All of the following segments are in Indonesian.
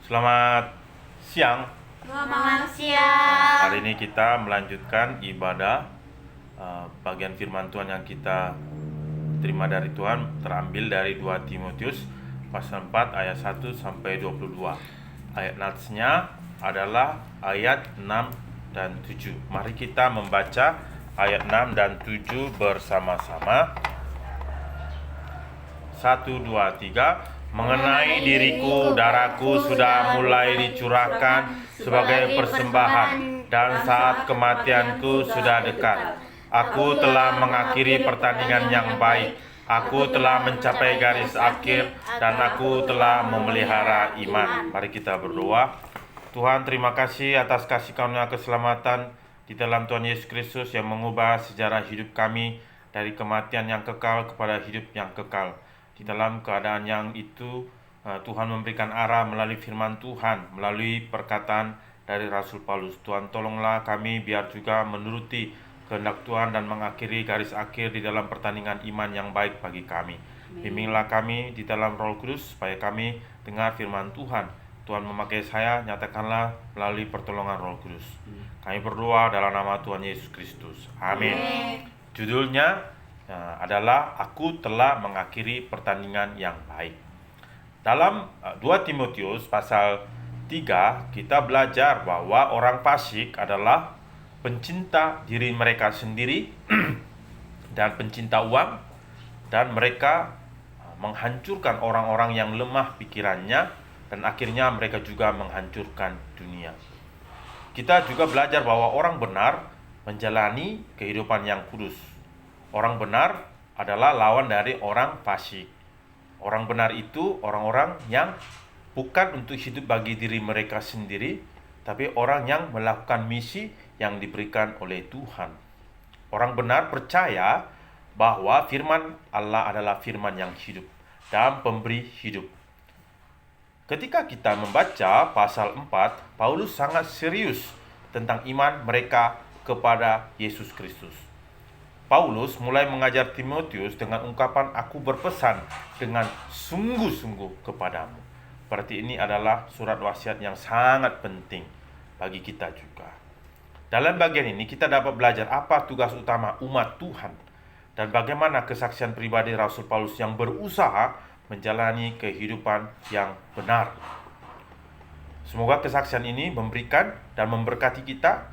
Selamat siang. Selamat siang. Hari ini kita melanjutkan ibadah bagian firman Tuhan yang kita terima dari Tuhan, terambil dari 2 Timotius pasal 4 ayat 1 sampai 22. Ayat natsnya adalah ayat 6 dan 7. Mari kita membaca ayat 6 dan 7 bersama-sama. 1, 2, 3. Mengenai diriku, darahku sudah mulai dicurahkan sebagai persembahan, dan saat kematianku sudah dekat. Aku telah mengakhiri pertandingan yang baik. Aku telah mencapai garis akhir, dan aku telah memelihara iman. Mari kita berdoa. Tuhan, terima kasih atas kasih karunia keselamatan di dalam Tuhan Yesus Kristus yang mengubah sejarah hidup kami dari kematian yang kekal kepada hidup yang kekal. Di dalam keadaan yang itu, Tuhan memberikan arah melalui firman Tuhan, melalui perkataan dari Rasul Paulus. Tuhan, tolonglah kami biar juga menuruti kehendak Tuhan dan mengakhiri garis akhir di dalam pertandingan iman yang baik bagi kami. Bimbinglah kami di dalam Roh Kudus supaya kami dengar firman Tuhan. Tuhan memakai saya, nyatakanlah melalui pertolongan Roh Kudus. Kami berdoa dalam nama Tuhan Yesus Kristus. Amin. Judulnya adalah Aku telah mengakhiri pertandingan yang baik. Dalam 2 Timotius pasal 3 kita belajar bahwa orang fasik adalah pencinta diri mereka sendiri dan pencinta uang, dan mereka menghancurkan orang-orang yang lemah pikirannya, dan akhirnya mereka juga menghancurkan dunia. Kita juga belajar bahwa orang benar menjalani kehidupan yang kudus. Orang benar adalah lawan dari orang fasik. Orang benar itu orang-orang yang bukan untuk hidup bagi diri mereka sendiri, tapi orang yang melakukan misi yang diberikan oleh Tuhan. Orang benar percaya bahwa firman Allah adalah firman yang hidup dan pemberi hidup. Ketika kita membaca pasal 4, Paulus sangat serius tentang iman mereka kepada Yesus Kristus. Paulus mulai mengajar Timotius dengan ungkapan aku berpesan dengan sungguh-sungguh kepadamu. Berarti ini adalah surat wasiat yang sangat penting bagi kita juga. Dalam bagian ini kita dapat belajar apa tugas utama umat Tuhan dan bagaimana kesaksian pribadi Rasul Paulus yang berusaha menjalani kehidupan yang benar. Semoga kesaksian ini memberikan dan memberkati kita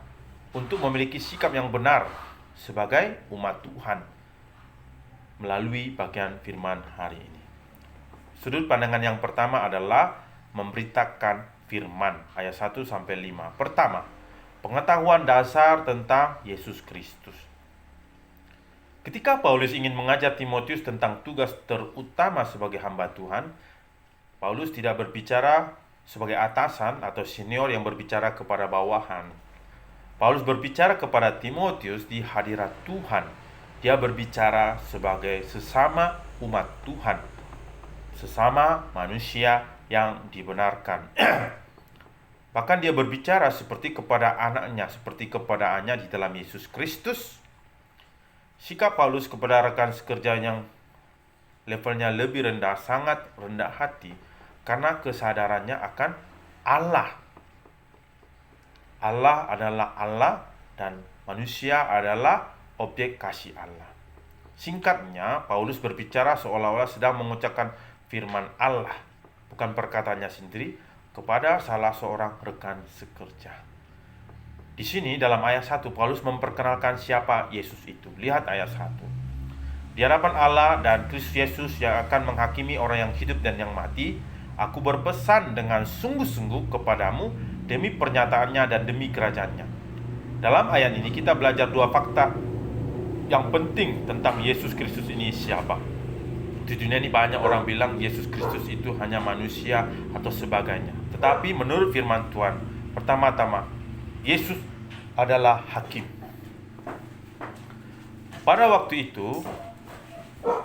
untuk memiliki sikap yang benar sebagai umat Tuhan melalui bagian firman hari ini. Sudut pandangan yang pertama adalah memberitakan firman, ayat 1 sampai 5. Pertama, pengetahuan dasar tentang Yesus Kristus. Ketika Paulus ingin mengajar Timotius tentang tugas terutama sebagai hamba Tuhan, Paulus tidak berbicara sebagai atasan atau senior yang berbicara kepada bawahan. Paulus berbicara kepada Timotius di hadirat Tuhan. Dia berbicara sebagai sesama umat Tuhan, sesama manusia yang dibenarkan. Bahkan dia berbicara seperti kepada anaknya, seperti kepada anaknya di dalam Yesus Kristus. Sikap Paulus kepada rekan sekerja yang levelnya lebih rendah sangat rendah hati karena kesadarannya akan Allah. Allah adalah Allah dan manusia adalah objek kasih Allah. Singkatnya, Paulus berbicara seolah-olah sedang mengucapkan firman Allah, bukan perkataannya sendiri, kepada salah seorang rekan sekerja. Di sini dalam ayat 1, Paulus memperkenalkan siapa Yesus itu. Lihat ayat 1. Di hadapan Allah dan Kristus Yesus yang akan menghakimi orang yang hidup dan yang mati, aku berpesan dengan sungguh-sungguh kepadamu demi pernyataannya dan demi kerajaannya. Dalam ayat ini kita belajar dua fakta yang penting tentang Yesus Kristus ini siapa. Di dunia ini banyak orang bilang Yesus Kristus itu hanya manusia atau sebagainya. Tetapi menurut firman Tuhan, pertama-tama Yesus adalah hakim. Pada waktu itu,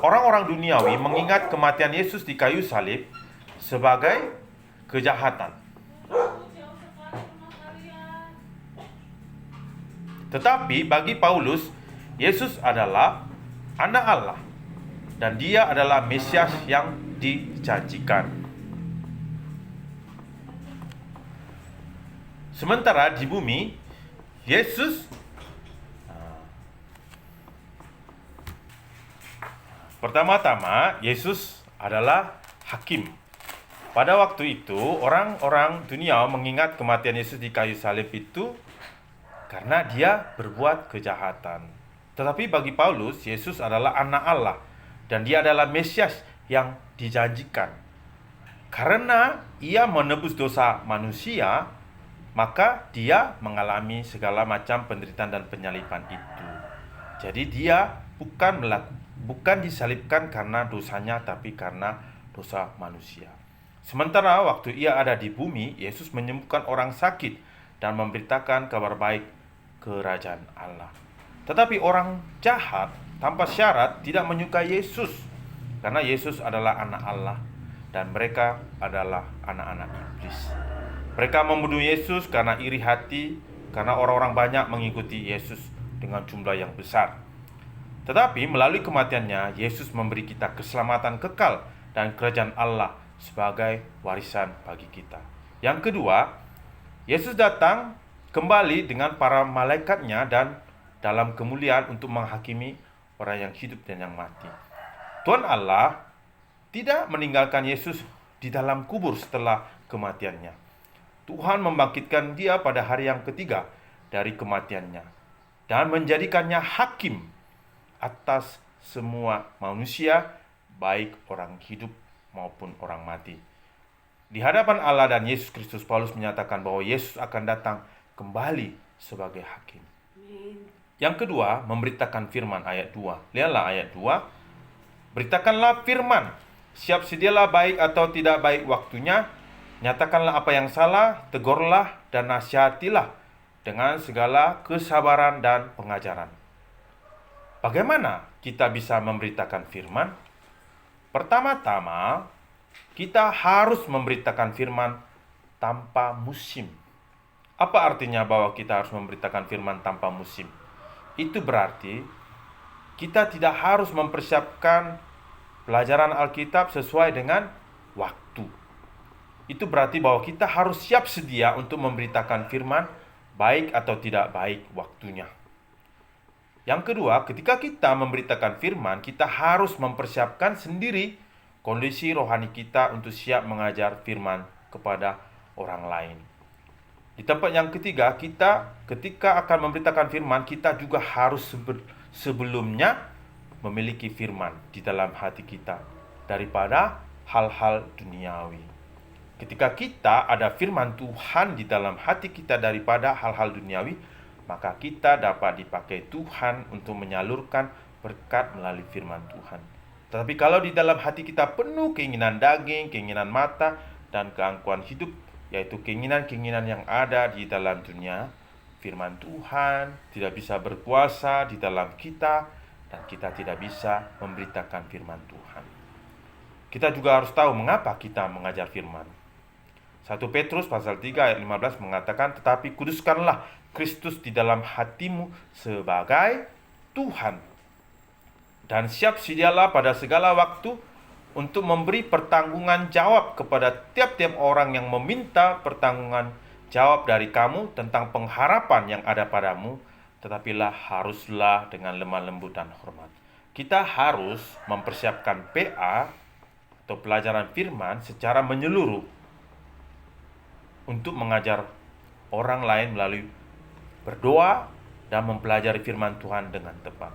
orang-orang duniawi mengingat kematian Yesus di kayu salib sebagai kejahatan. Tetapi bagi Paulus, Yesus adalah anak Allah dan dia adalah Mesias yang dijanjikan. Sementara di bumi, Yesus pertama-tama Yesus adalah hakim. Pada waktu itu, orang-orang dunia mengingat kematian Yesus di kayu salib itu karena dia berbuat kejahatan. Tetapi bagi Paulus, Yesus adalah anak Allah dan dia adalah Mesias yang dijanjikan. Karena ia menebus dosa manusia, maka dia mengalami segala macam penderitaan dan penyaliban itu. Jadi dia bukan disalibkan karena dosanya, tapi karena dosa manusia. Sementara waktu ia ada di bumi, Yesus menyembuhkan orang sakit dan memberitakan kabar baik kerajaan Allah. Tetapi orang jahat tanpa syarat tidak menyukai Yesus, karena Yesus adalah anak Allah dan mereka adalah anak-anak iblis. Mereka membunuh Yesus karena iri hati, karena orang-orang banyak mengikuti Yesus dengan jumlah yang besar. Tetapi melalui kematiannya, Yesus memberi kita keselamatan kekal dan kerajaan Allah sebagai warisan bagi kita. Yang kedua, Yesus datang kembali dengan para malaikatnya dan dalam kemuliaan untuk menghakimi orang yang hidup dan yang mati. Tuhan Allah tidak meninggalkan Yesus di dalam kubur setelah kematiannya. Tuhan membangkitkan dia pada hari yang ketiga dari kematiannya dan menjadikannya hakim atas semua manusia, baik orang hidup maupun orang mati. Di hadapan Allah dan Yesus Kristus, Paulus menyatakan bahwa Yesus akan datang kembali sebagai hakim. Yang kedua, memberitakan firman, ayat 2. Lihatlah ayat 2. Beritakanlah firman, siap sedialah baik atau tidak baik waktunya, nyatakanlah apa yang salah, tegurlah dan nasihatilah dengan segala kesabaran dan pengajaran. Bagaimana kita bisa memberitakan firman? Pertama-tama, kita harus memberitakan firman tanpa musim. Apa artinya bahwa kita harus memberitakan firman tanpa musim? Itu berarti kita tidak harus mempersiapkan pelajaran Alkitab sesuai dengan waktu. Itu berarti bahwa kita harus siap sedia untuk memberitakan firman, baik atau tidak baik waktunya. Yang kedua, ketika kita memberitakan firman, kita harus mempersiapkan sendiri kondisi rohani kita untuk siap mengajar firman kepada orang lain. Di tempat yang ketiga, kita ketika akan memberitakan firman, kita juga harus sebelumnya memiliki firman di dalam hati kita daripada hal-hal duniawi. Ketika kita ada firman Tuhan di dalam hati kita daripada hal-hal duniawi, maka kita dapat dipakai Tuhan untuk menyalurkan berkat melalui firman Tuhan. Tetapi kalau di dalam hati kita penuh keinginan daging, keinginan mata, dan keangkuhan hidup, yaitu keinginan-keinginan yang ada di dalam dunia, firman Tuhan tidak bisa berkuasa di dalam kita, dan kita tidak bisa memberitakan firman Tuhan. Kita juga harus tahu mengapa kita mengajar firman. 1 Petrus pasal 3 ayat 15 mengatakan, tetapi kuduskanlah Kristus di dalam hatimu sebagai Tuhan, dan siap sedialah pada segala waktu untuk memberi pertanggungan jawab kepada tiap-tiap orang yang meminta pertanggungan jawab dari kamu tentang pengharapan yang ada padamu, tetapilah haruslah dengan lemah lembut dan hormat. Kita harus mempersiapkan PA atau pelajaran firman secara menyeluruh untuk mengajar orang lain melalui berdoa dan mempelajari firman Tuhan dengan tepat.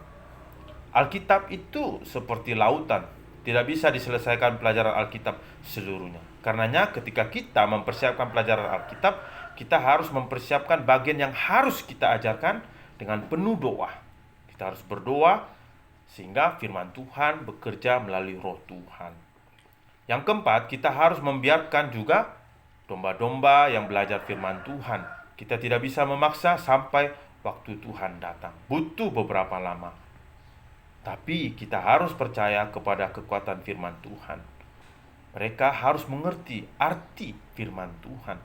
Alkitab itu seperti lautan, tidak bisa diselesaikan pelajaran Alkitab seluruhnya. Karenanya ketika kita mempersiapkan pelajaran Alkitab, kita harus mempersiapkan bagian yang harus kita ajarkan dengan penuh doa. Kita harus berdoa sehingga firman Tuhan bekerja melalui roh Tuhan. Yang keempat, kita harus membiarkan juga domba-domba yang belajar firman Tuhan. Kita tidak bisa memaksa sampai waktu Tuhan datang. Butuh beberapa lama. Tapi kita harus percaya kepada kekuatan firman Tuhan. Mereka harus mengerti arti firman Tuhan.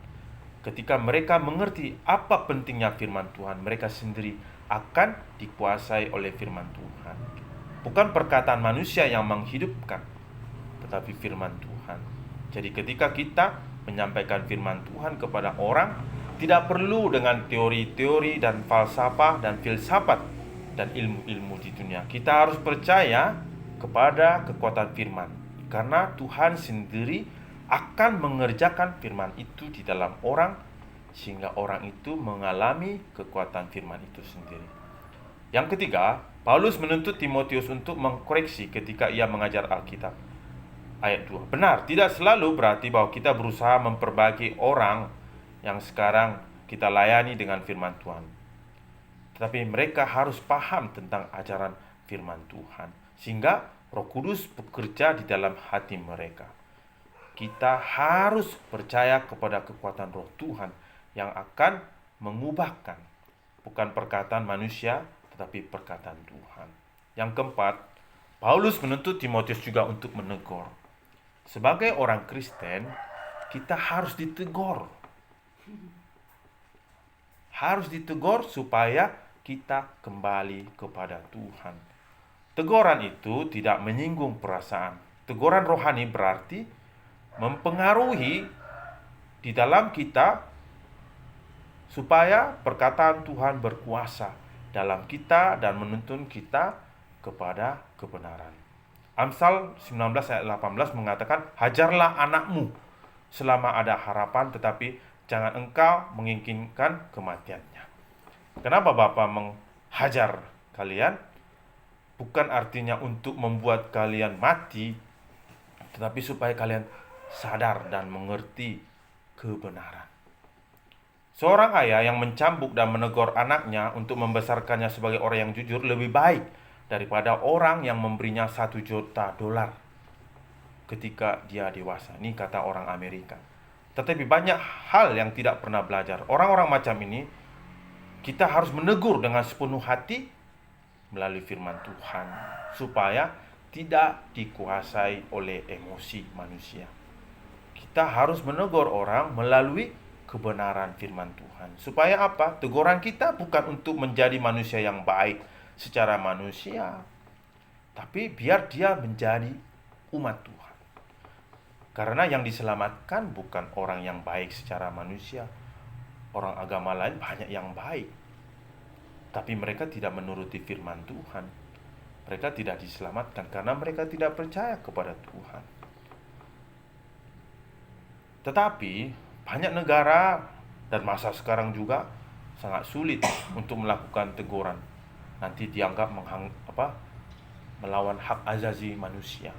Ketika mereka mengerti apa pentingnya firman Tuhan, mereka sendiri akan dikuasai oleh firman Tuhan. Bukan perkataan manusia yang menghidupkan, tetapi firman Tuhan. Jadi ketika kita menyampaikan firman Tuhan kepada orang, Tidak perlu dengan teori-teori dan falsafah dan filsafat dan ilmu-ilmu di dunia. Kita harus percaya kepada kekuatan firman, karena Tuhan sendiri akan mengerjakan firman itu di dalam orang, sehingga orang itu mengalami kekuatan firman itu sendiri. Yang ketiga, Paulus menuntut Timotius untuk mengkoreksi ketika ia mengajar Alkitab. Ayat 2. Benar, tidak selalu berarti bahwa kita berusaha memperbaiki orang yang sekarang kita layani dengan firman Tuhan. Tetapi mereka harus paham tentang ajaran firman Tuhan, sehingga Roh Kudus bekerja di dalam hati mereka. Kita harus percaya kepada kekuatan Roh Tuhan yang akan mengubahkan, bukan perkataan manusia, tetapi perkataan Tuhan. Yang keempat, Paulus menuntut Timotius juga untuk menegur. Sebagai orang Kristen, kita harus ditegur. Harus ditegur supaya kita kembali kepada Tuhan. Teguran itu tidak menyinggung perasaan. Teguran rohani berarti mempengaruhi di dalam kita supaya perkataan Tuhan berkuasa dalam kita dan menuntun kita kepada kebenaran. Amsal 19 ayat 18 mengatakan, hajarlah anakmu selama ada harapan, tetapi jangan engkau menginginkan kematiannya. Kenapa Bapa menghajar kalian? Bukan artinya untuk membuat kalian mati, tetapi supaya kalian sadar dan mengerti kebenaran. Seorang ayah yang mencambuk dan menegur anaknya untuk membesarkannya sebagai orang yang jujur lebih baik daripada orang yang memberinya $1 juta ketika dia dewasa. Ini kata orang Amerika. Tetapi banyak hal yang tidak pernah belajar. Orang-orang macam ini kita harus menegur dengan sepenuh hati melalui firman Tuhan, supaya tidak dikuasai oleh emosi manusia. Kita harus menegur orang melalui kebenaran firman Tuhan. Supaya apa? Teguran kita bukan untuk menjadi manusia yang baik secara manusia, tapi biar dia menjadi umat Tuhan. Karena yang diselamatkan bukan orang yang baik secara manusia. Orang agama lain banyak yang baik, tapi mereka tidak menuruti firman Tuhan. Mereka tidak diselamatkan karena mereka tidak percaya kepada Tuhan. Tetapi banyak negara dan masa sekarang juga sangat sulit untuk melakukan teguran. Nanti dianggap melawan hak azazi manusia.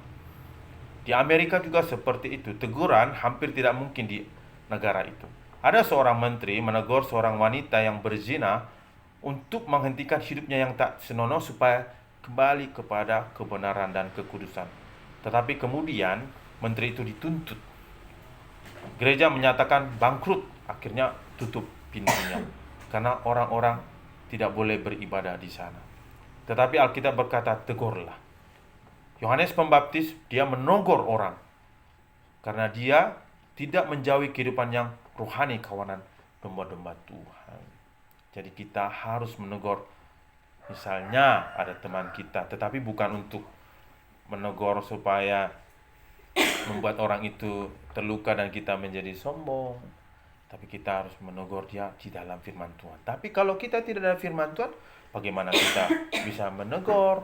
Di Amerika juga seperti itu. Teguran hampir tidak mungkin di negara itu. Ada seorang menteri menegur seorang wanita yang berzina untuk menghentikan hidupnya yang tak senonoh supaya kembali kepada kebenaran dan kekudusan. Tetapi kemudian menteri itu dituntut. Gereja menyatakan bangkrut, akhirnya tutup pintunya karena orang-orang tidak boleh beribadah di sana. Tetapi Alkitab berkata, tegurlah. Yohanes Pembaptis, dia menegur orang karena dia tidak menjauhi kehidupan yang rohani kawanan domba-domba Tuhan. Jadi kita harus menegur. Misalnya ada teman kita, tetapi bukan untuk menegur supaya membuat orang itu terluka dan kita menjadi sombong. Tapi kita harus menegur dia di dalam firman Tuhan. Tapi kalau kita tidak ada firman Tuhan, bagaimana kita bisa menegur?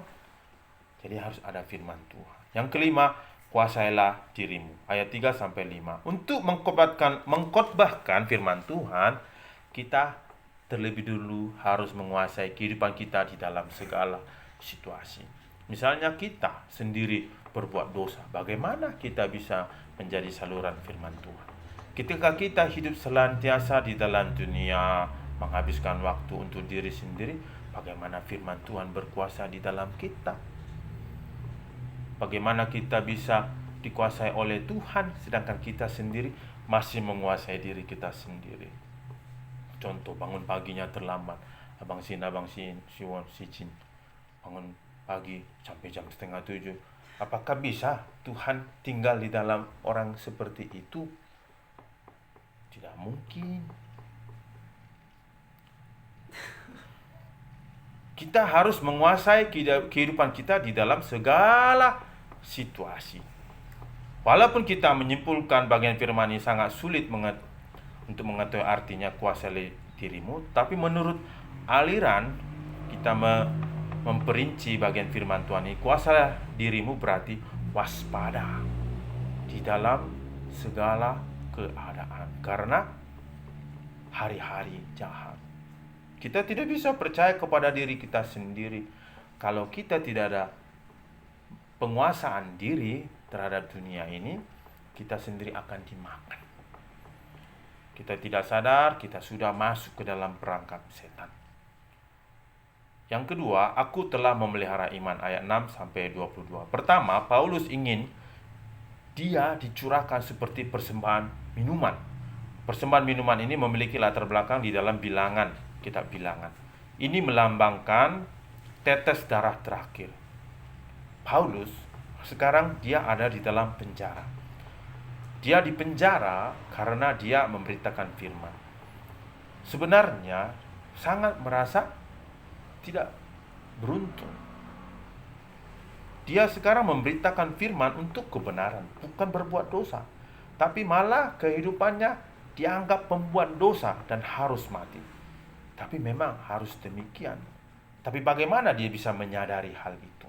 Jadi harus ada firman Tuhan. Yang kelima, kuasailah dirimu. Ayat 3-5. Untuk mengkhotbahkan firman Tuhan, kita terlebih dulu harus menguasai kehidupan kita di dalam segala situasi. Misalnya kita sendiri berbuat dosa, bagaimana kita bisa menjadi saluran firman Tuhan? Ketika kita hidup senantiasa di dalam dunia, menghabiskan waktu untuk diri sendiri, bagaimana firman Tuhan berkuasa di dalam kita? Bagaimana kita bisa dikuasai oleh Tuhan, sedangkan kita sendiri masih menguasai diri kita sendiri? Contoh, bangun paginya terlambat, abang Sin, si Cin, bangun pagi sampai jam 6:30. Apakah bisa Tuhan tinggal di dalam orang seperti itu? Tidak mungkin. Kita harus menguasai kehidupan kita di dalam segala situasi. Walaupun kita menyimpulkan bagian firman ini sangat sulit untuk mengetahui artinya kuasai dirimu, tapi menurut aliran kita memperinci bagian firman Tuhan ini, kuasai dirimu berarti waspada di dalam segala keadaan, karena hari-hari jahat. Kita tidak bisa percaya kepada diri kita sendiri kalau kita tidak ada penguasaan diri terhadap dunia ini. Kita sendiri akan dimakan. Kita tidak sadar, kita sudah masuk ke dalam perangkap setan. Yang kedua, aku telah memelihara iman, ayat 6-22. Pertama, Paulus ingin dia dicurahkan seperti persembahan minuman. Persembahan minuman ini memiliki latar belakang di dalam Bilangan, kitab Bilangan. Ini melambangkan tetes darah terakhir. Paulus sekarang dia ada di dalam penjara. Dia di penjara karena dia memberitakan firman. Sebenarnya sangat merasa tidak beruntung. Dia sekarang memberitakan firman untuk kebenaran, bukan berbuat dosa. Tapi malah kehidupannya dianggap pembuat dosa dan harus mati. Tapi memang harus demikian. Tapi bagaimana dia bisa menyadari hal itu?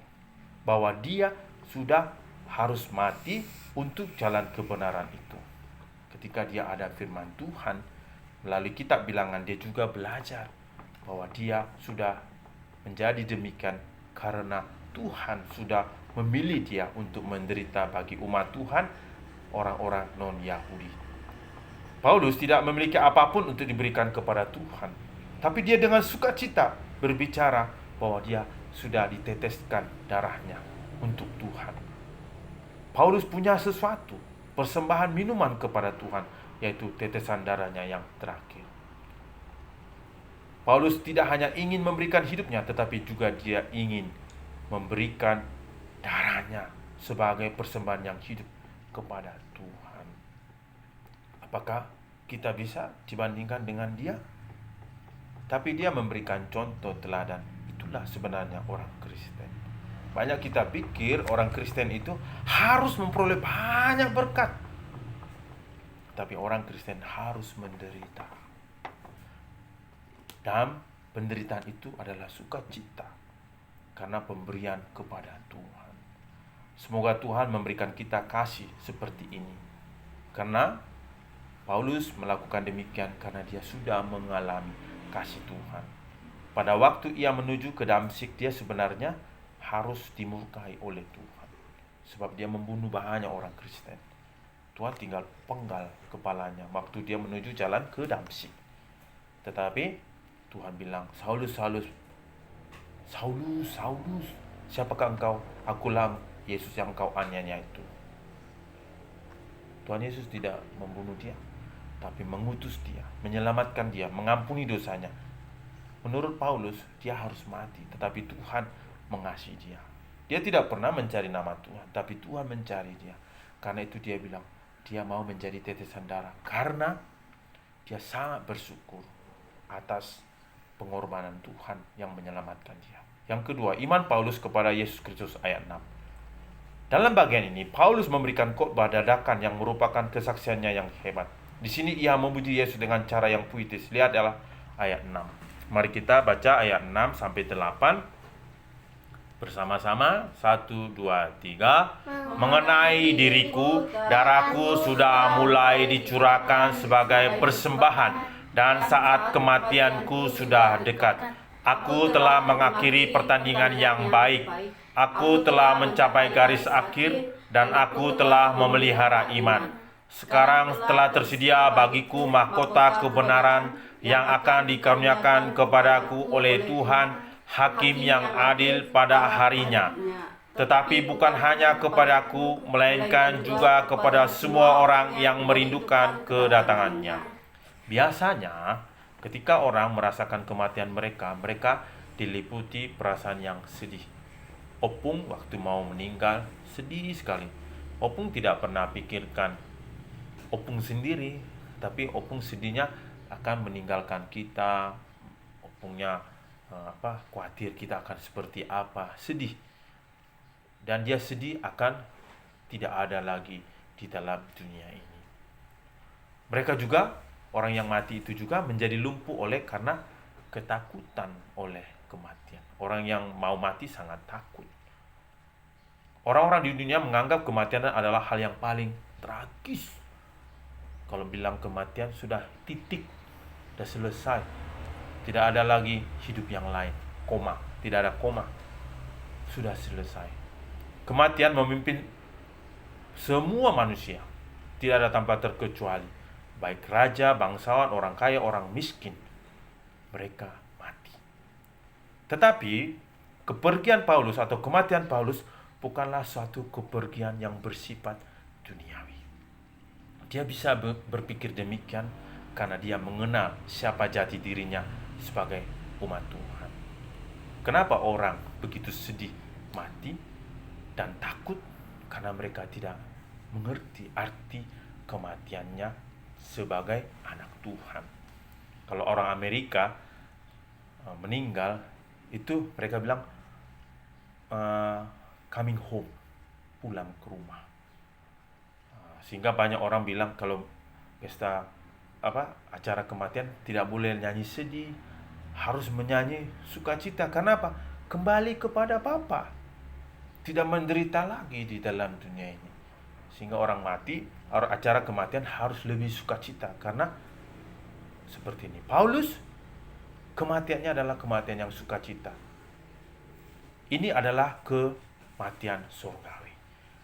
Bahwa dia sudah harus mati untuk jalan kebenaran itu. Ketika dia ada firman Tuhan, melalui kitab Bilangan dia juga belajar bahwa dia sudah menjadi demikian karena Tuhan sudah memilih dia untuk menderita bagi umat Tuhan, orang-orang non-Yahudi. Paulus tidak memiliki apapun untuk diberikan kepada Tuhan, tapi dia dengan sukacita berbicara bahwa dia sudah diteteskan darahnya untuk Tuhan. Paulus punya sesuatu, persembahan minuman kepada Tuhan, yaitu tetesan darahnya yang terakhir. Paulus tidak hanya ingin memberikan hidupnya, tetapi juga dia ingin memberikan darahnya sebagai persembahan yang hidup kepada Tuhan. Apakah kita bisa dibandingkan dengan dia? Tapi dia memberikan contoh teladan. Itulah sebenarnya orang Kristen. Banyak kita pikir orang Kristen itu harus memperoleh banyak berkat. Tapi orang Kristen harus menderita. Dan penderitaan itu adalah sukacita karena pemberian kepada Tuhan. Semoga Tuhan memberikan kita kasih seperti ini. Karena Paulus melakukan demikian karena dia sudah mengalami kasih Tuhan. Pada waktu ia menuju ke Damsyik, dia sebenarnya harus dimurkai oleh Tuhan, sebab dia membunuh banyak orang Kristen. Tuhan tinggal penggal kepalanya waktu dia menuju jalan ke Damsyik. Tetapi Tuhan bilang, Saulus, Saulus, Saulus, Saulus, siapakah engkau? Akulah Yesus yang engkau aniaya itu. Tuhan Yesus tidak membunuh dia, tapi mengutus dia, menyelamatkan dia, mengampuni dosanya. Menurut Paulus, dia harus mati, tetapi Tuhan mengasihi dia. Dia tidak pernah mencari nama Tuhan, tapi Tuhan mencari dia. Karena itu dia bilang, dia mau menjadi tetesan darah, karena dia sangat bersyukur atas pengorbanan Tuhan yang menyelamatkan dia. Yang kedua, iman Paulus kepada Yesus Kristus, ayat 6. Dalam bagian ini, Paulus memberikan khotbah dadakan yang merupakan kesaksiannya yang hebat. Di sini ia memuji Yesus dengan cara yang puitis. Lihatlah ayat 6. Mari kita baca ayat 6-8 bersama-sama. 1, 2, 3. Mengenai diriku, darahku sudah mulai dicurahkan sebagai persembahan, dan saat kematianku sudah dekat. Aku telah mengakhiri pertandingan yang baik. Aku telah mencapai garis akhir, dan aku telah memelihara iman. Sekarang telah tersedia bagiku mahkota kebenaran yang akan dikaruniakan kepadaku oleh Tuhan, Hakim yang adil pada harinya. Tetapi bukan hanya kepadaku, melainkan juga kepada semua orang yang merindukan kedatangannya. Biasanya, ketika orang merasakan kematian mereka diliputi perasaan yang sedih. Opung waktu mau meninggal sedih sekali. Opung tidak pernah pikirkan Opung sendiri, tapi Opung sedihnya akan meninggalkan kita. Opungnya khawatir kita akan seperti apa, sedih. Dan dia sedih akan tidak ada lagi di dalam dunia ini. Mereka juga Orang yang mati itu juga menjadi lumpuh oleh karena ketakutan oleh kematian. Orang yang mau mati sangat takut. Orang-orang di dunia menganggap kematian adalah hal yang paling tragis. Kalau bilang kematian sudah titik, sudah selesai. Tidak ada lagi hidup yang lain. Koma, tidak ada koma. Sudah selesai. Kematian memimpin semua manusia. Tidak ada tanpa terkecuali. Baik raja, bangsawan, orang kaya, orang miskin. Mereka mati. Tetapi kepergian Paulus atau kematian Paulus bukanlah suatu kepergian yang bersifat duniawi. Dia bisa berpikir demikian karena dia mengenal siapa jati dirinya sebagai umat Tuhan. Kenapa orang begitu sedih mati dan takut? Karena mereka tidak mengerti arti kematiannya sebagai anak Tuhan. Kalau orang Amerika meninggal, itu mereka bilang coming home, pulang ke rumah. Sehingga banyak orang bilang kalau pesta acara kematian tidak boleh nyanyi sedih, harus menyanyi sukacita. Karena apa? Kembali kepada Bapa, tidak menderita lagi di dalam dunia ini. Sehingga orang mati, acara kematian harus lebih sukacita. Karena seperti ini, Paulus kematiannya adalah kematian yang sukacita. Ini adalah kematian surgawi.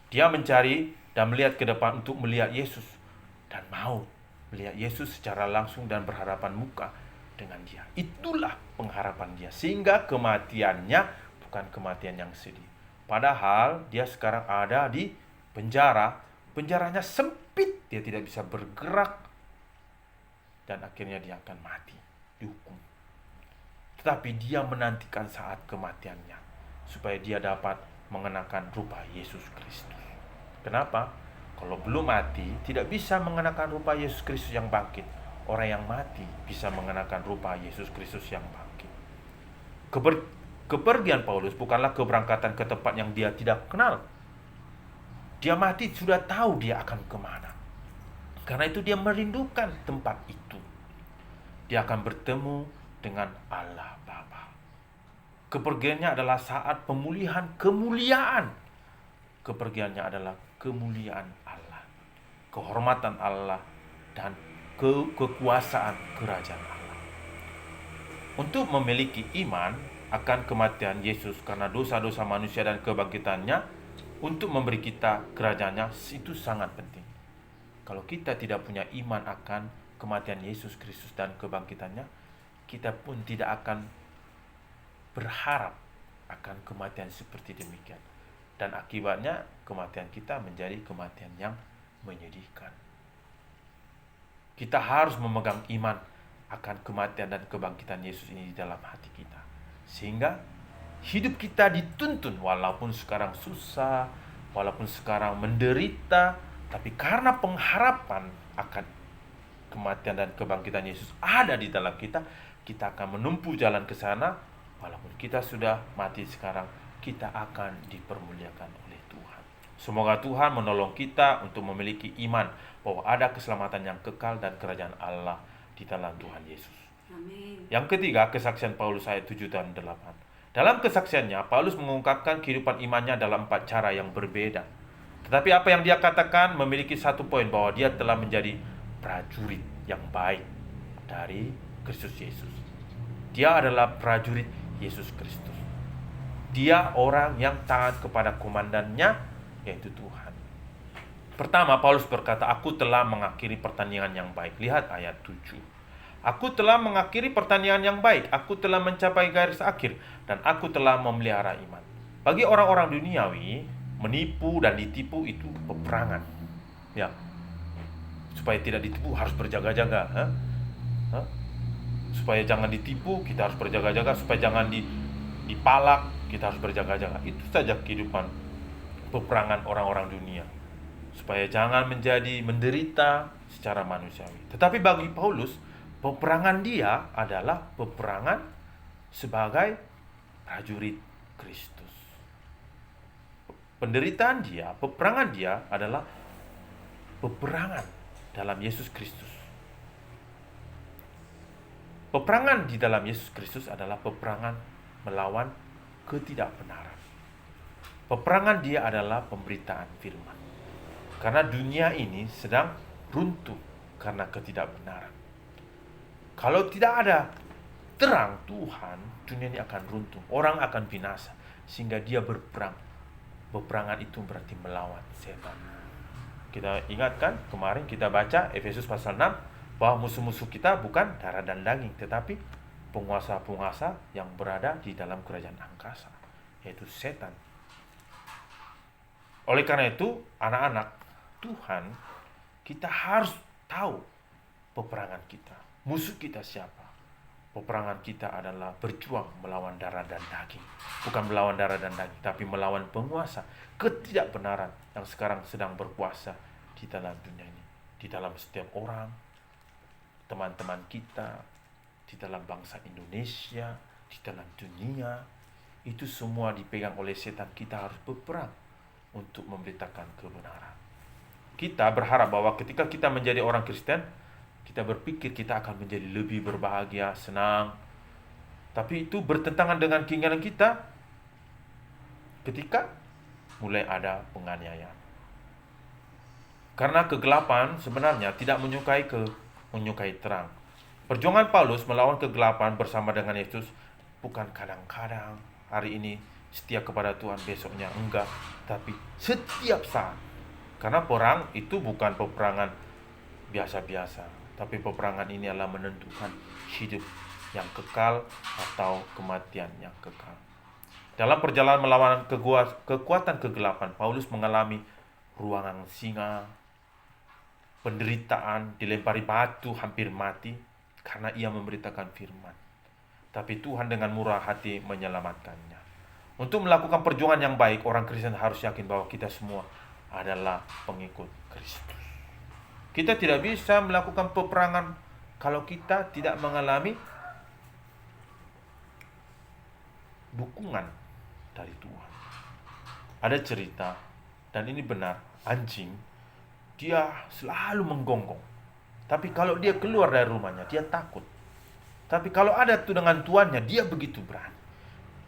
Dia mencari dan melihat ke depan untuk melihat Yesus, dan mau melihat Yesus secara langsung dan berhadapan muka dengan dia. Itulah pengharapan dia. Sehingga kematiannya bukan kematian yang sedih. Padahal dia sekarang ada di penjara. Penjaranya sempit, dia tidak bisa bergerak, dan akhirnya dia akan mati, dihukum. Tetapi dia menantikan saat kematiannya supaya dia dapat mengenakan rupa Yesus Kristus. Kenapa? Kalau belum mati, tidak bisa mengenakan rupa Yesus Kristus yang bangkit. Orang yang mati bisa mengenakan rupa Yesus Kristus yang bangkit. Kepergian Paulus bukanlah keberangkatan ke tempat yang dia tidak kenal. Dia mati sudah tahu dia akan kemana. Karena itu dia merindukan tempat itu. Dia akan bertemu dengan Allah Bapa. Kepergiannya adalah saat pemulihan kemuliaan. Kepergiannya adalah kemuliaan Allah, kehormatan Allah, dan kekuasaan kerajaan Allah. Untuk memiliki iman akan kematian Yesus karena dosa-dosa manusia dan kebangkitannya, untuk memberi kita kerajaannya, itu sangat penting. Kalau kita tidak punya iman akan kematian Yesus Kristus dan kebangkitannya, kita pun tidak akan berharap akan kematian seperti demikian. Dan akibatnya kematian kita menjadi kematian yang menyedihkan. Kita harus memegang iman akan kematian dan kebangkitan Yesus ini di dalam hati kita. Sehingga hidup kita dituntun walaupun sekarang susah, walaupun sekarang menderita, tapi karena pengharapan akan kematian dan kebangkitan Yesus ada di dalam kita, kita akan menempuh jalan ke sana. Walaupun kita sudah mati sekarang, kita akan dipermuliakan oleh Tuhan. Semoga Tuhan menolong kita untuk memiliki iman bahwa ada keselamatan yang kekal dan kerajaan Allah di dalam Tuhan Yesus. Amin. Yang ketiga, kesaksian Paulus ayat 7 dan 8. Dalam kesaksiannya, Paulus mengungkapkan kehidupan imannya dalam 4 cara yang berbeda. Tetapi apa yang dia katakan memiliki satu poin, bahwa dia telah menjadi prajurit yang baik dari Kristus Yesus. Dia adalah prajurit Yesus Kristus. Dia orang yang taat kepada komandannya, yaitu Tuhan. Pertama, Paulus berkata, aku telah mengakhiri pertandingan yang baik. Lihat ayat 7. Aku telah mengakhiri pertandingan yang baik, aku telah mencapai garis akhir, dan aku telah memelihara iman. Bagi orang-orang duniawi, menipu dan ditipu itu peperangan. Ya, supaya tidak ditipu harus berjaga-jaga. Supaya jangan ditipu, kita harus berjaga-jaga. Supaya jangan dipalak, kita harus berjaga-jaga. Itu saja kehidupan peperangan orang-orang dunia. Supaya jangan menjadi menderita secara manusiawi. Tetapi bagi Paulus, peperangan dia adalah peperangan sebagai prajurit Kristus. Penderitaan dia, peperangan dia adalah peperangan dalam Yesus Kristus. Peperangan di dalam Yesus Kristus adalah peperangan melawan ketidakbenaran. Peperangan dia adalah pemberitaan firman. Karena dunia ini sedang runtuh karena ketidakbenaran. Kalau tidak ada terang Tuhan, dunia ini akan runtuh. Orang akan binasa. Sehingga dia berperang. Peperangan itu berarti melawan setan. Kita ingatkan kemarin kita baca Efesus pasal 6 bahwa musuh-musuh kita bukan darah dan daging, tetapi penguasa-penguasa yang berada di dalam kerajaan angkasa, yaitu setan. Oleh karena itu, anak-anak Tuhan, kita harus tahu peperangan kita. Musuh kita siapa? Peperangan kita adalah berjuang melawan darah dan daging. Bukan melawan darah dan daging, tapi melawan penguasa ketidakbenaran yang sekarang sedang berkuasa di dalam dunia ini. Di dalam setiap orang, teman-teman kita, di dalam bangsa Indonesia, di dalam dunia. Itu semua dipegang oleh setan. Kita harus berperang untuk memberitakan kebenaran. Kita berharap bahwa ketika kita menjadi orang Kristen, kita berpikir kita akan menjadi lebih berbahagia, senang. Tapi itu bertentangan dengan keinginan kita ketika mulai ada penganiayaan. Karena kegelapan sebenarnya tidak menyukai terang. Perjuangan Paulus melawan kegelapan bersama dengan Yesus bukan kadang-kadang, hari ini setia kepada Tuhan, besoknya enggak, tapi setiap saat. Karena perang itu bukan peperangan biasa-biasa, tapi peperangan ini adalah menentukan hidup yang kekal atau kematian yang kekal. Dalam perjalanan melawan kekuatan kegelapan, Paulus mengalami ruangan singa, penderitaan, dilempari batu, hampir mati karena ia memberitakan firman. Tapi Tuhan dengan murah hati menyelamatkannya. Untuk melakukan perjuangan yang baik, orang Kristen harus yakin bahwa kita semua adalah pengikut Kristus. Kita tidak bisa melakukan peperangan kalau kita tidak mengalami dukungan dari Tuhan. Ada cerita, dan ini benar, anjing, dia selalu menggonggong. Tapi kalau dia keluar dari rumahnya, dia takut. Tapi kalau ada tuh dengan tuannya, dia begitu berani.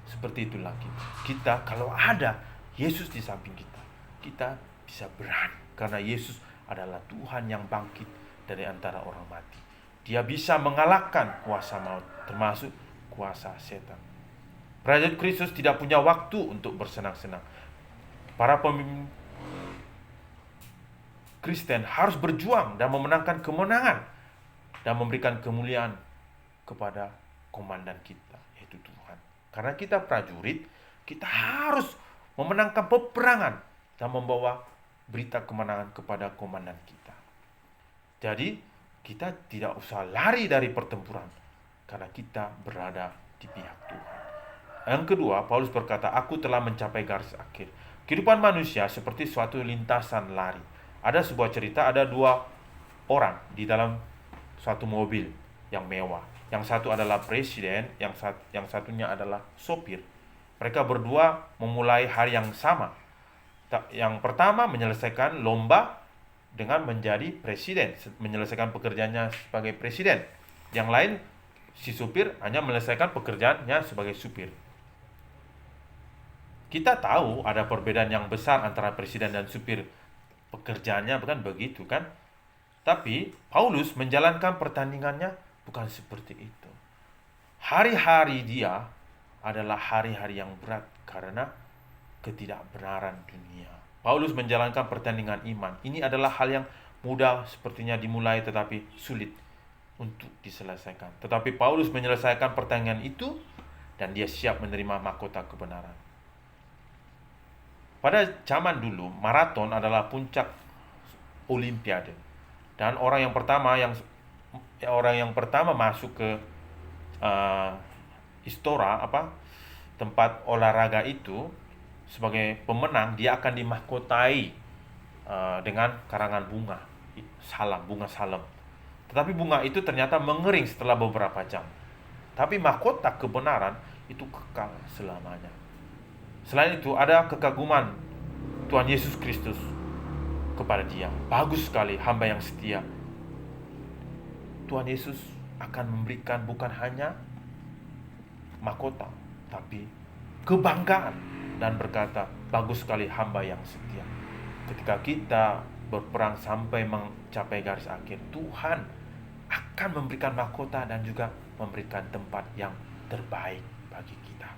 Seperti itulah kita. Kita kalau ada Yesus di samping kita, kita bisa berani. Karena Yesus adalah Tuhan yang bangkit dari antara orang mati. Dia bisa mengalahkan kuasa maut, termasuk kuasa setan. Prajurit Kristus tidak punya waktu untuk bersenang-senang. Para pemimpin Kristen harus berjuang dan memenangkan kemenangan dan memberikan kemuliaan kepada komandan kita, yaitu Tuhan. Karena kita prajurit, kita harus memenangkan peperangan dan membawa berita kemenangan kepada komandan kita. Jadi, kita tidak usah lari dari pertempuran karena kita berada di pihak Tuhan. Yang kedua, Paulus berkata, aku telah mencapai garis akhir. Kehidupan manusia seperti suatu lintasan lari. Ada sebuah cerita, ada dua orang di dalam suatu mobil yang mewah. Yang satu adalah presiden, yang satunya adalah sopir. Mereka berdua memulai hari yang sama. Yang pertama menyelesaikan lomba dengan menjadi presiden, menyelesaikan pekerjaannya sebagai presiden. Yang lain, si supir hanya menyelesaikan pekerjaannya sebagai supir. Kita tahu ada perbedaan yang besar antara presiden dan supir. Pekerjaannya bukan begitu kan? Tapi Paulus menjalankan pertandingannya bukan seperti itu. Hari-hari dia adalah hari-hari yang berat karena ketidakbenaran dunia. Paulus menjalankan pertandingan iman. Ini adalah hal yang mudah sepertinya dimulai tetapi sulit untuk diselesaikan. Tetapi Paulus menyelesaikan pertandingan itu dan dia siap menerima mahkota kebenaran. Pada zaman dulu, maraton adalah puncak olimpiade. Dan orang yang pertama masuk ke istora, tempat olahraga itu, sebagai pemenang, dia akan dimahkotai dengan karangan bunga salam. Tetapi bunga itu ternyata mengering setelah beberapa jam. Tapi mahkota kebenaran itu kekal selamanya. Selain itu, ada kekaguman Tuhan Yesus Kristus kepada dia. Bagus sekali, hamba yang setia. Tuhan Yesus akan memberikan bukan hanya mahkota, tapi kebanggaan dan berkata, bagus sekali hamba yang setia. Ketika kita berperang sampai mencapai garis akhir, Tuhan akan memberikan mahkota dan juga memberikan tempat yang terbaik bagi kita.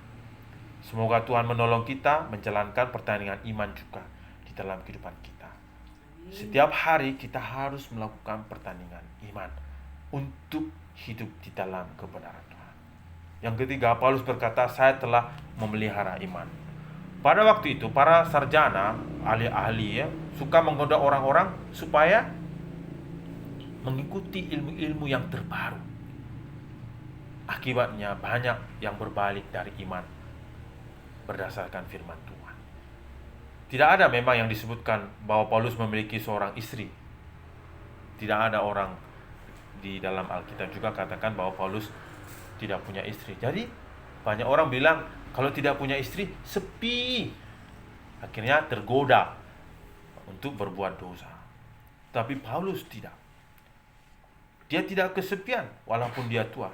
Semoga Tuhan menolong kita menjalankan pertandingan iman juga di dalam kehidupan kita. Setiap hari kita harus melakukan pertandingan iman untuk hidup di dalam kebenaran Tuhan. Yang ketiga, Paulus berkata, saya telah memelihara iman. Pada waktu itu, para sarjana, ahli-ahli suka menggoda orang-orang supaya mengikuti ilmu-ilmu yang terbaru. Akibatnya banyak yang berbalik dari iman berdasarkan firman Tuhan. Tidak ada memang yang disebutkan bahwa Paulus memiliki seorang istri. Tidak ada orang di dalam Alkitab juga katakan bahwa Paulus tidak punya istri. Jadi banyak orang bilang kalau tidak punya istri sepi. Akhirnya tergoda untuk berbuat dosa. Tapi Paulus tidak. Dia tidak kesepian walaupun dia tua.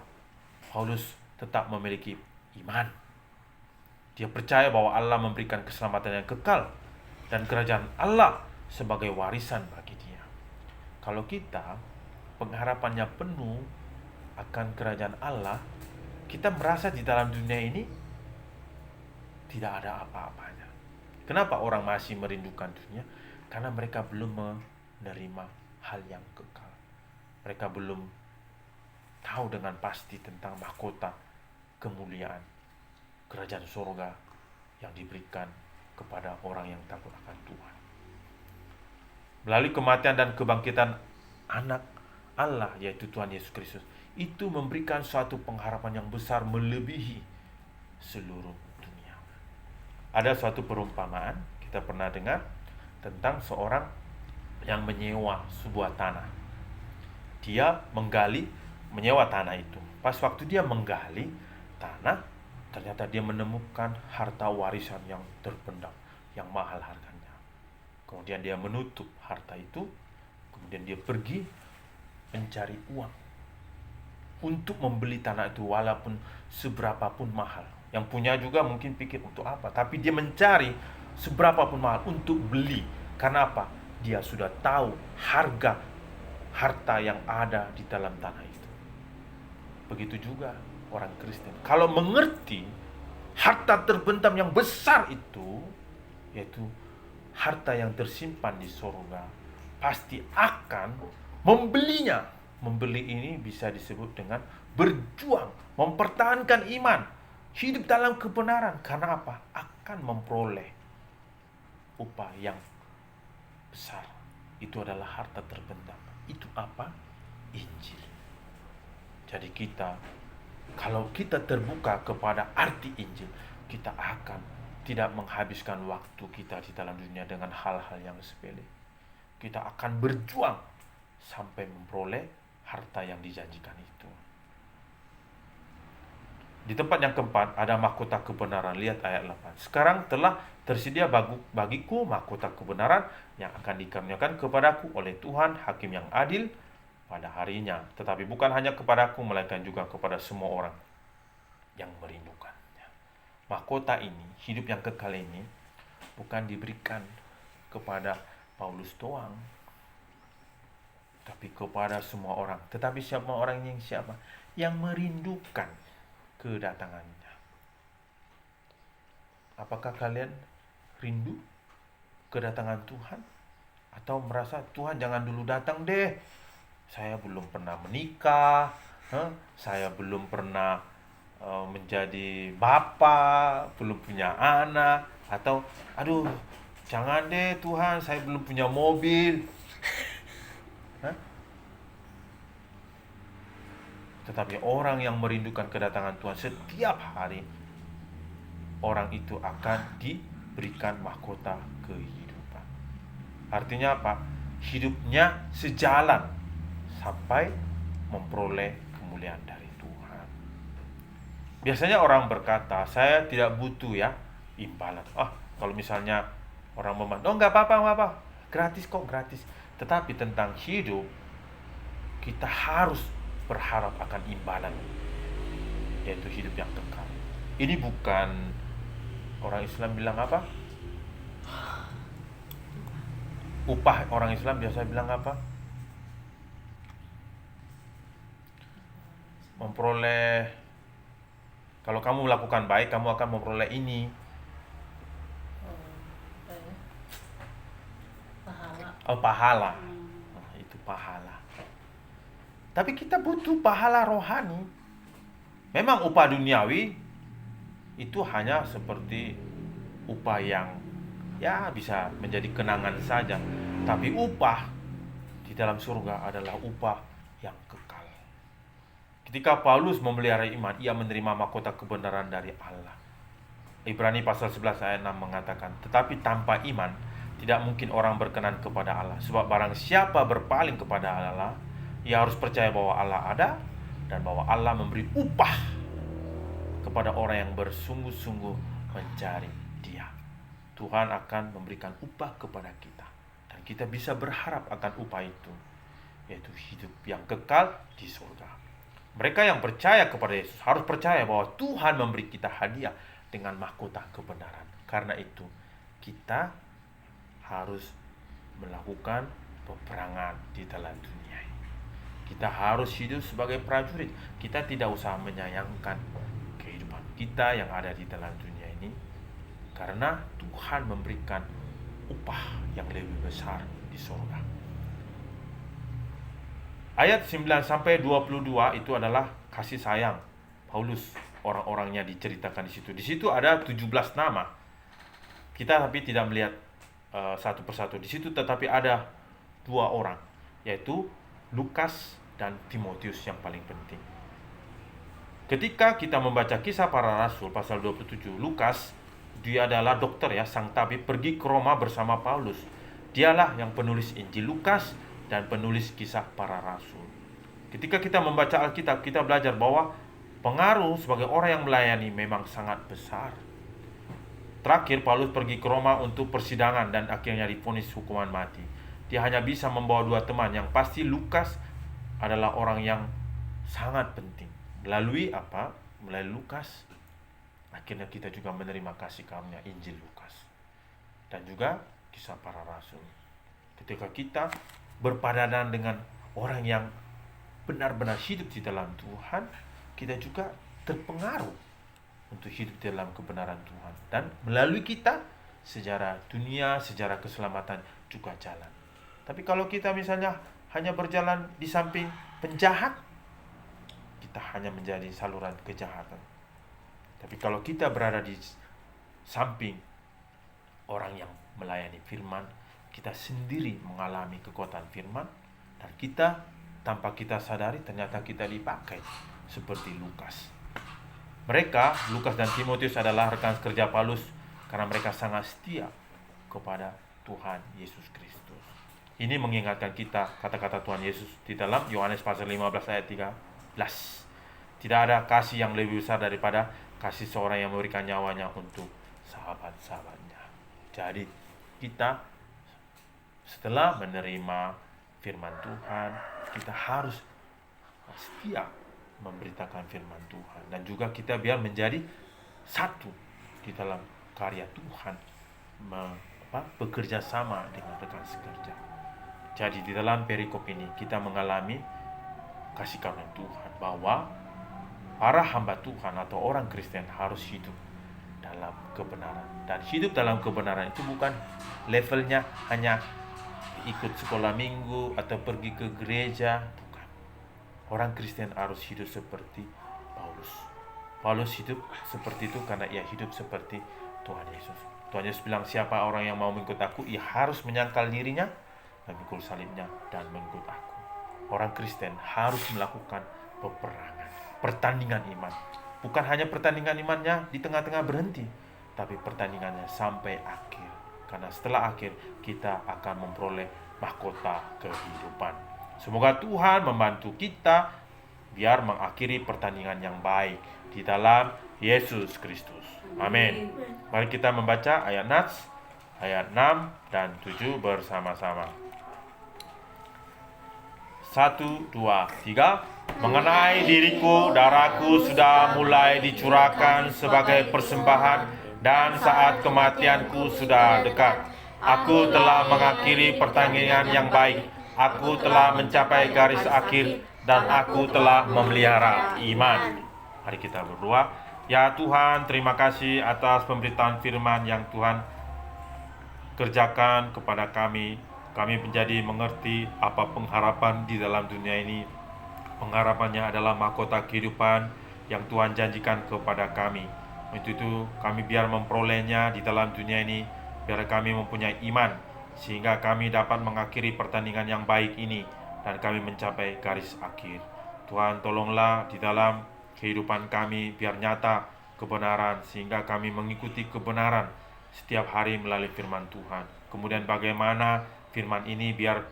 Paulus tetap memiliki iman. Dia percaya bahwa Allah memberikan keselamatan yang kekal dan kerajaan Allah sebagai warisan bagi dia. Kalau kita pengharapannya penuh akan kerajaan Allah, kita merasa di dalam dunia ini tidak ada apa-apanya. Kenapa orang masih merindukan dunia? Karena mereka belum menerima hal yang kekal. Mereka belum tahu dengan pasti tentang mahkota kemuliaan kerajaan surga yang diberikan kepada orang yang takut akan Tuhan. Melalui kematian dan kebangkitan anak Allah, yaitu Tuhan Yesus Kristus, itu memberikan suatu pengharapan yang besar melebihi seluruh dunia. Ada suatu perumpamaan, kita pernah dengar tentang seorang yang menyewa sebuah tanah. Dia menyewa tanah itu. Pas waktu dia menggali tanah, ternyata dia menemukan harta warisan yang terpendam, yang mahal harganya. Kemudian dia menutup harta itu, kemudian dia pergi mencari uang untuk membeli tanah itu walaupun seberapapun mahal. Yang punya juga mungkin pikir untuk apa, tapi dia mencari seberapapun mahal untuk beli. Karena apa? Dia sudah tahu harga harta yang ada di dalam tanah itu. Begitu juga orang Kristen. Kalau mengerti harta terbentang yang besar itu, yaitu harta yang tersimpan di surga, pasti akan membelinya. Membeli ini bisa disebut dengan berjuang, mempertahankan iman, hidup dalam kebenaran. Karena apa? Akan memperoleh upah yang besar. Itu adalah harta terbentang. Itu apa? Injil. Jadi kalau kita terbuka kepada arti Injil, kita akan tidak menghabiskan waktu kita di dalam dunia dengan hal-hal yang sepele. Kita akan berjuang sampai memperoleh harta yang dijanjikan itu. Di tempat yang keempat ada mahkota kebenaran. Lihat ayat 8. Sekarang telah tersedia bagiku mahkota kebenaran yang akan dikaruniakan kepadaku oleh Tuhan, Hakim yang adil pada harinya. Tetapi bukan hanya kepadaku, melainkan juga kepada semua orang yang merindukannya. Mahkota ini, hidup yang kekal ini, bukan diberikan kepada Paulus doang, tapi kepada semua orang. Tetapi siapa orang yang siapa? Yang merindukan kedatangannya. Apakah kalian rindu kedatangan Tuhan? Atau merasa Tuhan jangan dulu datang deh, saya belum pernah menikah, saya belum pernah menjadi bapak, belum punya anak, atau aduh jangan deh Tuhan, saya belum punya mobil. Tetapi orang yang merindukan kedatangan Tuhan setiap hari, orang itu akan diberikan mahkota kehidupan. Artinya apa? Hidupnya sejalan sampai memperoleh kemuliaan dari Tuhan. Biasanya orang berkata, saya tidak butuh imbalan. Kalau misalnya orang membantu, nggak apa-apa, gratis kok, gratis. Tetapi tentang hidup, kita harus berharap akan imbalan, yaitu hidup yang kekal. Ini bukan orang Islam bilang apa? Upah orang Islam biasa bilang apa? Memperoleh, kalau kamu melakukan baik, kamu akan memperoleh ini. Pahala. Nah, itu pahala. Tapi kita butuh pahala rohani. Memang upah duniawi itu hanya seperti upah yang ya bisa menjadi kenangan saja. Tapi upah di dalam surga adalah upah yang kekal. Ketika Paulus memelihara iman, ia menerima mahkota kebenaran dari Allah. Ibrani pasal 11 ayat 6 mengatakan, tetapi tanpa iman tidak mungkin orang berkenan kepada Allah. Sebab barang siapa berpaling kepada Allah, ia harus percaya bahwa Allah ada dan bahwa Allah memberi upah kepada orang yang bersungguh-sungguh mencari Dia. Tuhan akan memberikan upah kepada kita, dan kita bisa berharap akan upah itu, yaitu hidup yang kekal di surga. Mereka yang percaya kepada Yesus harus percaya bahwa Tuhan memberi kita hadiah dengan mahkota kebenaran. Karena itu kita harus melakukan peperangan di dalam dunia ini. Kita harus hidup sebagai prajurit. Kita tidak usah menyayangkan kehidupan kita yang ada di dalam dunia ini, karena Tuhan memberikan upah yang lebih besar di surga. Ayat 9-22 itu adalah kasih sayang Paulus, orang-orangnya diceritakan di situ. Di situ ada 17 nama. Kita tapi tidak melihat satu persatu di situ, tetapi ada 2 orang, yaitu Lukas dan Timotius yang paling penting. Ketika kita membaca Kisah Para Rasul pasal 27, Lukas, dia adalah dokter ya, sang tabib, pergi ke Roma bersama Paulus. Dialah yang penulis Injil Lukas dan penulis Kisah Para Rasul. Ketika kita membaca Alkitab, kita belajar bahwa pengaruh sebagai orang yang melayani memang sangat besar. Terakhir, Paulus pergi ke Roma untuk persidangan dan akhirnya divonis hukuman mati. Dia hanya bisa membawa 2 teman. Yang pasti Lukas adalah orang yang sangat penting. Melalui apa? Melalui Lukas, akhirnya kita juga menerima kasih karunia Injil Lukas dan juga Kisah Para Rasul. Ketika kita berpadanan dengan orang yang benar-benar hidup di dalam Tuhan, kita juga terpengaruh untuk hidup dalam kebenaran Tuhan, dan melalui kita sejarah dunia, sejarah keselamatan juga jalan. Tapi kalau kita misalnya hanya berjalan di samping penjahat, kita hanya menjadi saluran kejahatan. Tapi kalau kita berada di samping orang yang melayani firman, kita sendiri mengalami kekuatan firman, dan kita tanpa kita sadari ternyata kita dipakai seperti Lukas. Mereka, Lukas dan Timotius, adalah rekan kerja Paulus karena mereka sangat setia kepada Tuhan Yesus Kristus. Ini mengingatkan kita kata-kata Tuhan Yesus di dalam Yohanes pasal 15 ayat 13. Tidak ada kasih yang lebih besar daripada kasih seorang yang memberikan nyawanya untuk sahabat-sahabatnya. Jadi kita setelah menerima firman Tuhan, kita harus setia memberitakan firman Tuhan, dan juga kita biar menjadi satu di dalam karya Tuhan, bekerja sama dengan rekan sekerja. Jadi di dalam perikop ini kita mengalami kasih karunia Tuhan bahwa para hamba Tuhan atau orang Kristen harus hidup dalam kebenaran. Dan hidup dalam kebenaran itu bukan levelnya hanya ikut sekolah minggu atau pergi ke gereja. Orang Kristen harus hidup seperti Paulus. Paulus hidup seperti itu karena ia hidup seperti Tuhan Yesus. Tuhan Yesus bilang, siapa orang yang mau mengikut aku, ia harus menyangkal dirinya, memikul salibnya, dan mengikut aku. Orang Kristen harus melakukan peperangan, pertandingan iman. Bukan hanya pertandingan imannya di tengah-tengah berhenti, tapi pertandingannya sampai akhir. Karena setelah akhir, kita akan memperoleh mahkota kehidupan. Semoga Tuhan membantu kita biar mengakhiri pertandingan yang baik di dalam Yesus Kristus. Amin. Mari kita membaca ayat Nats, ayat 6 dan 7 bersama-sama. 1, 2, 3. Mengenai diriku, darahku sudah mulai dicurahkan sebagai persembahan dan saat kematianku sudah dekat. Aku telah mengakhiri pertandingan yang baik. Aku telah mencapai garis akhir dan aku telah memelihara iman. Mari kita berdoa. Ya Tuhan, terima kasih atas pemberitaan firman yang Tuhan kerjakan kepada kami. Kami menjadi mengerti apa pengharapan di dalam dunia ini. Pengharapannya adalah mahkota kehidupan yang Tuhan janjikan kepada kami. Untuk itu kami biar memperolehnya di dalam dunia ini, biar kami mempunyai iman, sehingga kami dapat mengakhiri pertandingan yang baik ini dan kami mencapai garis akhir. Tuhan, tolonglah di dalam kehidupan kami biar nyata kebenaran, sehingga kami mengikuti kebenaran setiap hari melalui firman Tuhan. Kemudian bagaimana firman ini biar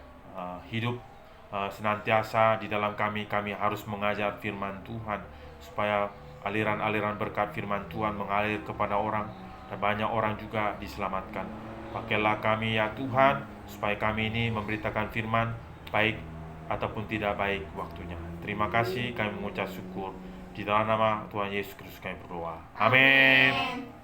hidup senantiasa di dalam kami harus mengajar firman Tuhan, supaya aliran-aliran berkat firman Tuhan mengalir kepada orang, dan banyak orang juga diselamatkan. Pakailah kami ya Tuhan, supaya kami ini memberitakan firman, baik ataupun tidak baik waktunya. Terima kasih, kami mengucap syukur. Di dalam nama Tuhan Yesus Kristus kami berdoa. Amin.